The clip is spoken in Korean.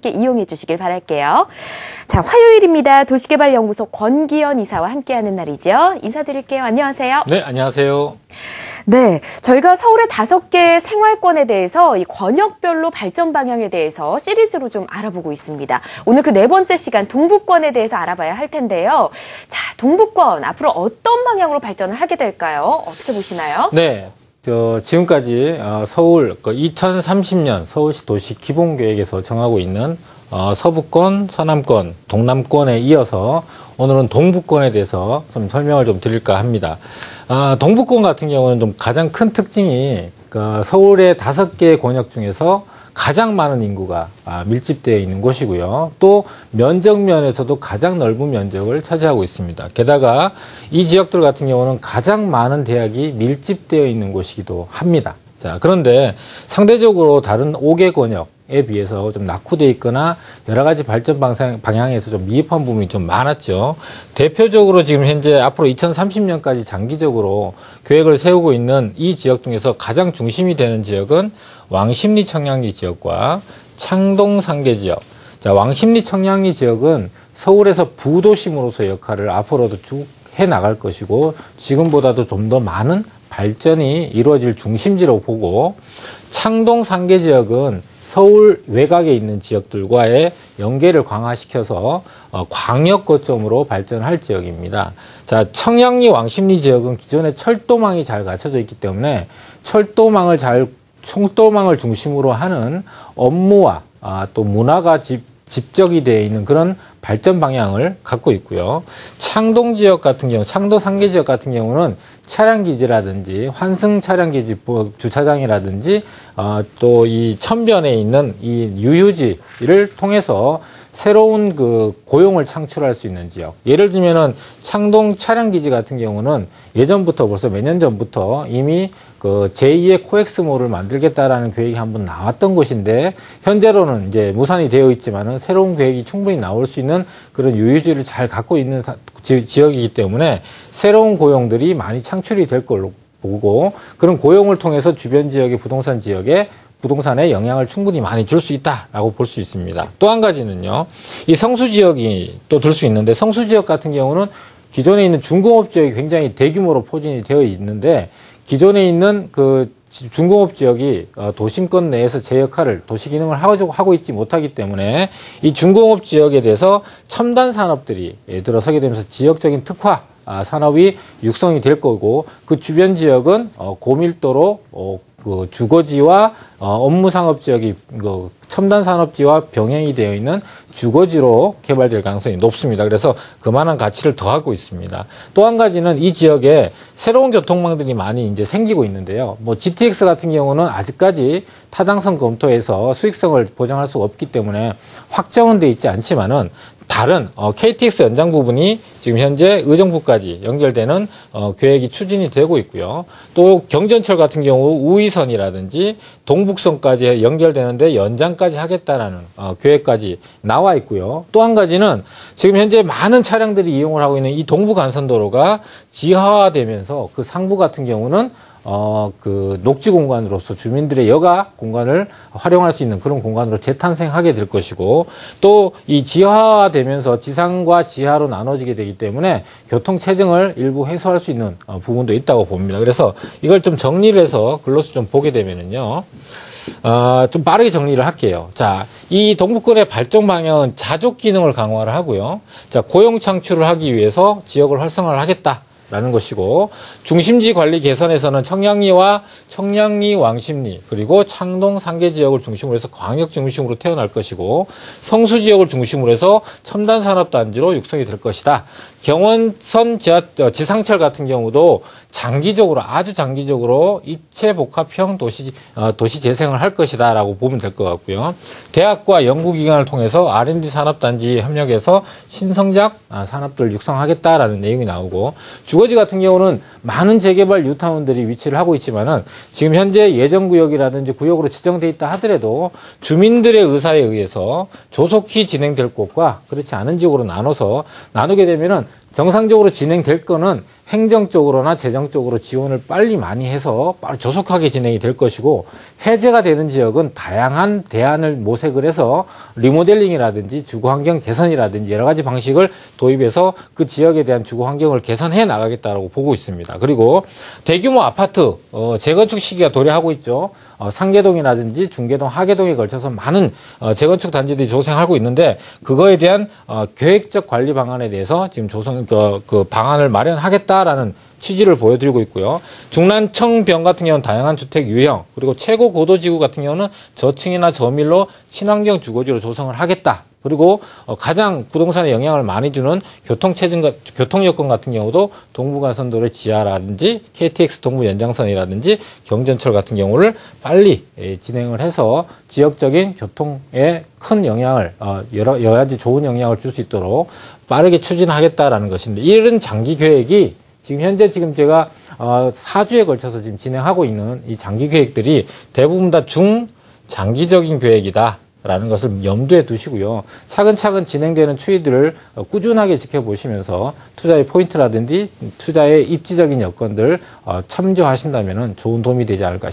함께 이용해 주시길 바랄게요. 자, 화요일입니다. 도시개발연구소 권기현 이사와 함께하는 날이죠. 인사드릴게요. 안녕하세요. 네, 안녕하세요. 네, 저희가 서울의 5개 생활권에 대해서 이 권역별로 발전 방향에 대해서 시리즈로 좀 알아보고 있습니다. 오늘 그 4번째 시간 동부권에 대해서 알아봐야 할 텐데요. 자, 동부권 앞으로 어떤 방향으로 발전을 하게 될까요? 어떻게 보시나요? 네, 지금까지 서울 2030년 서울시 도시 기본계획에서 정하고 있는 서부권, 서남권, 동남권에 이어서 오늘은 동부권에 대해서 좀 설명을 좀 드릴까 합니다. 동부권 같은 경우는 좀 가장 큰 특징이 서울의 5개 권역 중에서 가장 많은 인구가 밀집되어 있는 곳이고요. 또 면적 면에서도 가장 넓은 면적을 차지하고 있습니다. 게다가 이 지역들 같은 경우는 가장 많은 대학이 밀집되어 있는 곳이기도 합니다. 자, 그런데 상대적으로 다른 5개 권역에 비해서 좀 낙후되어 있거나 여러 가지 발전 방향에서 좀 미흡한 부분이 좀 많았죠. 대표적으로 지금 현재 앞으로 2030년까지 장기적으로 계획을 세우고 있는 이 지역 중에서 가장 중심이 되는 지역은 왕십리 청량리 지역과 창동 상계 지역. 자, 왕십리 청량리 지역은 서울에서 부도심으로서의 역할을 앞으로도 쭉 해 나갈 것이고 지금보다도 좀 더 많은 발전이 이루어질 중심지로 보고, 창동 상계 지역은 서울 외곽에 있는 지역들과의 연계를 강화시켜서 광역 거점으로 발전할 지역입니다. 자, 청량리 왕십리 지역은 기존에 철도망이 잘 갖춰져 있기 때문에 철도망을 중심으로 하는 업무와 또 문화가 집적이 되어 있는 그런 발전 방향을 갖고 있고요. 창동 지역 같은 경우, 창도 상계 지역 같은 경우는 차량기지라든지 환승 차량기지 주차장이라든지 또 이 천변에 있는 이 유휴지를 통해서 새로운 고용을 창출할 수 있는 지역. 예를 들면은 창동 차량기지 같은 경우는 예전부터 벌써 몇 년 전부터 이미 제2의 코엑스몰을 만들겠다라는 계획이 한번 나왔던 곳인데, 현재로는 이제 무산이 되어 있지만은 새로운 계획이 충분히 나올 수 있는 그런 유휴지를 잘 갖고 있는 지역이기 때문에 새로운 고용들이 많이 창출이 될 걸로 보고, 그런 고용을 통해서 주변 지역의 부동산에 영향을 충분히 많이 줄 수 있다라고 볼 수 있습니다. 또 한 가지는요, 이 성수 지역이 또 들 수 있는데, 성수 지역 같은 경우는 기존에 있는 중공업 지역이 굉장히 대규모로 포진이 되어 있는데, 기존에 있는 중공업 지역이 도심권 내에서 제 역할을, 도시 기능을 하고 있지 못하기 때문에 이 중공업 지역에 대해서 첨단 산업들이 들어서게 되면서 지역적인 특화 산업이 육성이 될 거고, 그 주변 지역은 고밀도로 주거지와 업무 상업 지역이 첨단 산업지와 병행이 되어 있는 주거지로 개발될 가능성이 높습니다. 그래서 그만한 가치를 더하고 있습니다. 또 한 가지는 이 지역에 새로운 교통망들이 많이 이제 생기고 있는데요. GTX 같은 경우는 아직까지 타당성 검토에서 수익성을 보장할 수가 없기 때문에 확정은 돼 있지 않지만은, 다른 KTX 연장 부분이 지금 현재 의정부까지 연결되는 계획이 추진이 되고 있고요. 또 경전철 같은 경우 우이선이라든지 동북선까지 연결되는데 연장까지 하겠다라는 계획까지 나와 있고요. 또 한 가지는 지금 현재 많은 차량들이 이용을 하고 있는 이 동부간선도로가 지하화되면서 그 상부 같은 경우는 녹지 공간으로서 주민들의 여가 공간을 활용할 수 있는 그런 공간으로 재탄생하게 될 것이고, 또 이 지하화되면서 지상과 지하로 나눠지게 되기 때문에 교통 체증을 일부 해소할 수 있는 부분도 있다고 봅니다. 그래서 이걸 좀 정리를 해서 글로스 좀 보게 되면은요, 좀 빠르게 정리를 할게요. 자, 이 동부권의 발전 방향은 자족 기능을 강화를 하고요. 자, 고용 창출을 하기 위해서 지역을 활성화를 하겠다 라는 것이고, 중심지 관리 개선에서는 청량리, 왕십리, 그리고 창동 상계 지역을 중심으로 해서 광역 중심으로 태어날 것이고, 성수 지역을 중심으로 해서 첨단 산업 단지로 육성이 될 것이다. 경원선 지상철 같은 경우도 아주 장기적으로 입체 복합형 도시 재생을 할 것이다라고 보면 될 것 같고요. 대학과 연구기관을 통해서 R&D 산업단지 협력해서 신성장 산업들을 육성하겠다라는 내용이 나오고, 주거지 같은 경우는 많은 재개발 뉴타운들이 위치를 하고 있지만은 지금 현재 예정구역이라든지 구역으로 지정돼 있다 하더라도 주민들의 의사에 의해서 조속히 진행될 곳과 그렇지 않은 지역으로 나누게 되면은 정상적으로 진행될 거는 행정적으로나 재정적으로 지원을 빨리 많이 해서 빠르 조속하게 진행이 될 것이고, 해제가 되는 지역은 다양한 대안을 모색을 해서 리모델링이라든지 주거 환경 개선이라든지 여러 가지 방식을 도입해서 그 지역에 대한 주거 환경을 개선해 나가겠다라고 보고 있습니다. 그리고 대규모 아파트 재건축 시기가 도래하고 있죠. 상계동이라든지 중계동, 하계동에 걸쳐서 많은 재건축 단지들이 조성하고 있는데, 그거에 대한 계획적 관리 방안에 대해서 지금 그 방안을 마련하겠다라는 취지를 보여드리고 있고요. 중란청병 같은 경우는 다양한 주택 유형, 그리고 최고 고도 지구 같은 경우는 저층이나 저밀로 친환경 주거지로 조성을 하겠다. 그리고 가장 부동산에 영향을 많이 주는 교통 여건 같은 경우도 동부간선도로 지하라든지 KTX 동부 연장선이라든지 경전철 같은 경우를 빨리 진행을 해서 지역적인 교통에 큰 영향을 여러 가지 좋은 영향을 줄 수 있도록 빠르게 추진하겠다라는 것인데, 이런 장기 계획이 현재 제가 4주에 걸쳐서 지금 진행하고 있는 이 장기 계획들이 대부분 다 중장기적인 계획이다 라는 것을 염두에 두시고요. 차근차근 진행되는 추이들을 꾸준하게 지켜보시면서 투자의 포인트라든지 투자의 입지적인 여건들 첨부하신다면 좋은 도움이 되지 않을까 싶습니다.